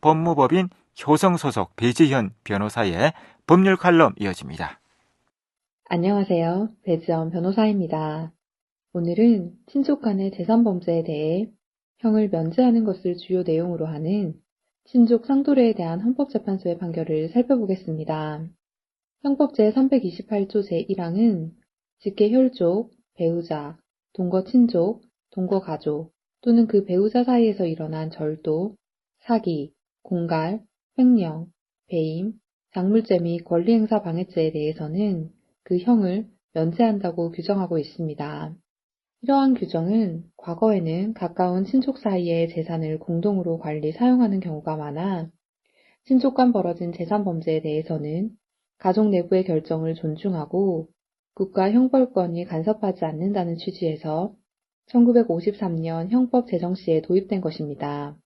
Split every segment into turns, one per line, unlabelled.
법무법인 효성 소속 배지현 변호사의 법률 칼럼 이어집니다.
안녕하세요. 배지현 변호사입니다. 오늘은 친족 간의 재산범죄에 대해 형을 면제하는 것을 주요 내용으로 하는 친족 상도례에 대한 헌법재판소의 판결을 살펴보겠습니다. 형법 제328조 제1항은 직계 혈족, 배우자, 동거 친족, 동거 가족 또는 그 배우자 사이에서 일어난 절도, 사기, 공갈, 횡령, 배임, 장물죄 및 권리행사 방해죄에 대해서는 그 형을 면제한다고 규정하고 있습니다. 이러한 규정은 과거에는 가까운 친족 사이의 재산을 공동으로 관리 사용하는 경우가 많아 친족 간 벌어진 재산 범죄에 대해서는 가족 내부의 결정을 존중하고 국가 형벌권이 간섭하지 않는다는 취지에서 1953년 형법 제정 시에 도입된 것입니다.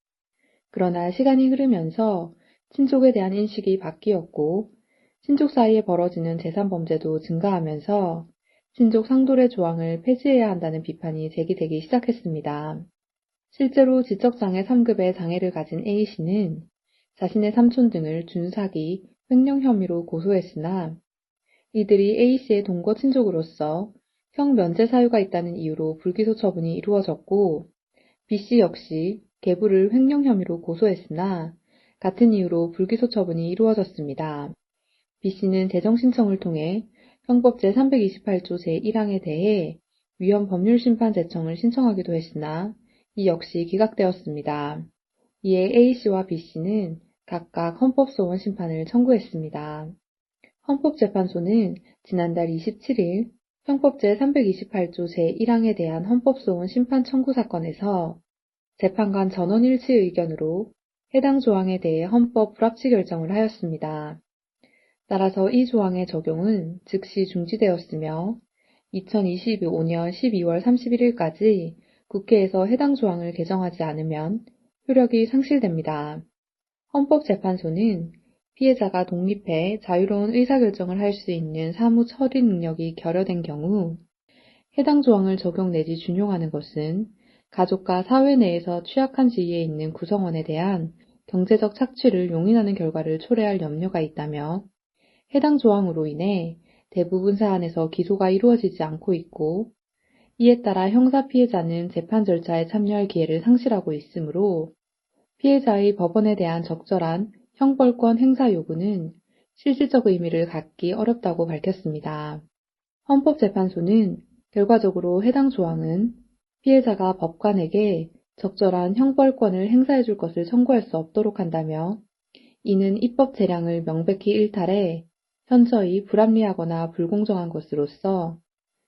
그러나 시간이 흐르면서 친족에 대한 인식이 바뀌었고 친족 사이에 벌어지는 재산 범죄도 증가하면서 친족 상도례 조항을 폐지해야 한다는 비판이 제기되기 시작했습니다. 실제로 지적장애 3급의 장애를 가진 A씨는 자신의 삼촌 등을 준사기, 횡령 혐의로 고소했으나 이들이 A씨의 동거 친족으로서 형 면제 사유가 있다는 이유로 불기소 처분이 이루어졌고 B씨 역시 계부를 횡령 혐의로 고소했으나 같은 이유로 불기소 처분이 이루어졌습니다. B씨는 재정 신청을 통해 형법 제328조 제1항에 대해 위헌 법률심판 제청을 신청하기도 했으나 이 역시 기각되었습니다. 이에 A씨와 B씨는 각각 헌법소원 심판을 청구했습니다. 헌법재판소는 지난달 27일 형법 제328조 제1항에 대한 헌법소원 심판 청구 사건에서 재판관 전원 일치 의견으로 해당 조항에 대해 헌법 불합치 결정을 하였습니다. 따라서 이 조항의 적용은 즉시 중지되었으며 2025년 12월 31일까지 국회에서 해당 조항을 개정하지 않으면 효력이 상실됩니다. 헌법재판소는 피해자가 독립해 자유로운 의사결정을 할 수 있는 사무 처리 능력이 결여된 경우 해당 조항을 적용 내지 준용하는 것은 가족과 사회 내에서 취약한 지위에 있는 구성원에 대한 경제적 착취를 용인하는 결과를 초래할 염려가 있다며 해당 조항으로 인해 대부분 사안에서 기소가 이루어지지 않고 있고 이에 따라 형사 피해자는 재판 절차에 참여할 기회를 상실하고 있으므로 피해자의 법원에 대한 적절한 형벌권 행사 요구는 실질적 의미를 갖기 어렵다고 밝혔습니다. 헌법재판소는 결과적으로 해당 조항은 피해자가 법관에게 적절한 형벌권을 행사해 줄 것을 청구할 수 없도록 한다며 이는 입법 재량을 명백히 일탈해 현저히 불합리하거나 불공정한 것으로서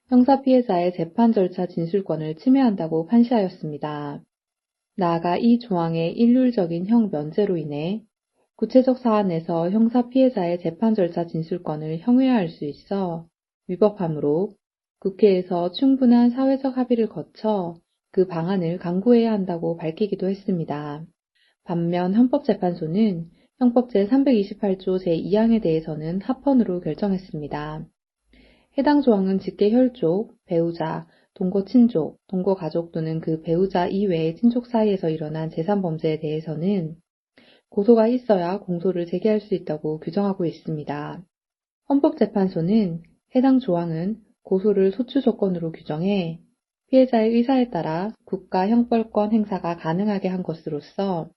형사 피해자의 재판 절차 진술권을 침해한다고 판시하였습니다. 나아가 이 조항의 일률적인 형 면제로 인해 구체적 사안에서 형사 피해자의 재판 절차 진술권을 형해할 수 있어 위법하므로 국회에서 충분한 사회적 합의를 거쳐 그 방안을 강구해야 한다고 밝히기도 했습니다. 반면 헌법재판소는 형법 제328조 제2항에 대해서는 합헌으로 결정했습니다. 해당 조항은 직계 혈족, 배우자, 동거 친족, 동거 가족 또는 그 배우자 이외의 친족 사이에서 일어난 재산 범죄에 대해서는 고소가 있어야 공소를 제기할 수 있다고 규정하고 있습니다. 헌법재판소는 해당 조항은 고소를 소추 조건으로 규정해 피해자의 의사에 따라 국가 형벌권 행사가 가능하게 한 것으로서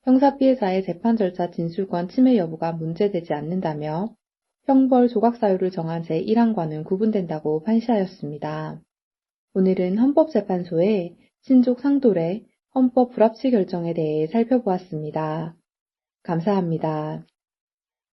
형사 피해자의 재판 절차 진술권 침해 여부가 문제되지 않는다며 형벌 조각 사유를 정한 제1항과는 구분된다고 판시하였습니다. 오늘은 헌법재판소의 친족 상도례 헌법 불합치 결정에 대해 살펴보았습니다. 감사합니다.